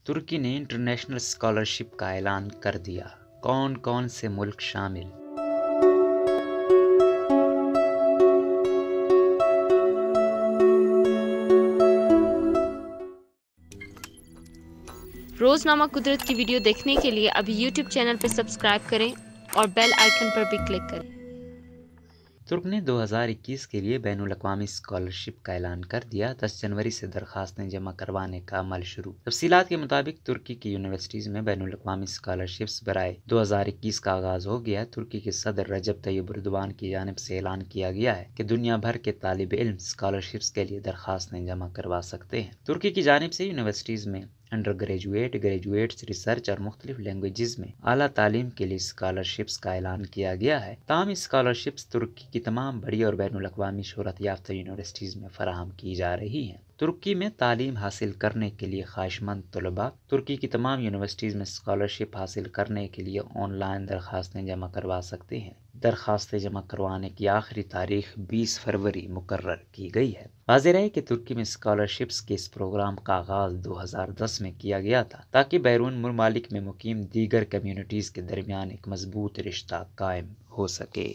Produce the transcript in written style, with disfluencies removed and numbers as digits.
ترکی نے international scholarship کا اعلان کر دیا، کون کون سے ملک شامل؟ روزنامہ قدرت کی ویڈیو دیکھنے کے لیے ابھی یوٹیوب چینل پر سبسکرائب کریں اور بیل آئیکن پر بھی کلک کریں۔ ترک نے 2021 کے لیے بین الاقوامی اسکالرشپ کا اعلان کر دیا، 10 جنوری سے درخواستیں جمع کروانے کا عمل شروع۔ تفصیلات کے مطابق ترکی کی یونیورسٹیز میں بین الاقوامی اسکالرشپس برائے 2021 کا آغاز ہو گیا۔ ترکی کے صدر رجب طیب اردوان کی جانب سے اعلان کیا گیا ہے کہ دنیا بھر کے طالب علم اسکالرشپس کے لیے درخواستیں جمع کروا سکتے ہیں۔ ترکی کی جانب سے یونیورسٹیز میں انڈر گریجویٹ، گریجویٹس، ریسرچ اور مختلف لینگویجز میں اعلیٰ تعلیم کے لیے اسکالرشپس کا اعلان کیا گیا ہے۔ تاہم اسکالرشپس ترکی کی تمام بڑی اور بین الاقوامی شہرت یافتہ یونیورسٹیز میں فراہم کی جا رہی ہیں۔ ترکی میں تعلیم حاصل کرنے کے لیے خواہش مند طلباء ترکی کی تمام یونیورسٹیز میں اسکالرشپ حاصل کرنے کے لیے آن لائن درخواستیں جمع کروا سکتے ہیں۔ درخواستیں جمع کروانے کی آخری تاریخ 20 فروری مقرر کی گئی ہے۔ واضح رہے کہ ترکی میں اسکالرشپس کے اس پروگرام کا آغاز 2010 میں کیا گیا تھا تاکہ بیرون ممالک میں مقیم دیگر کمیونٹیز کے درمیان ایک مضبوط رشتہ قائم ہو سکے۔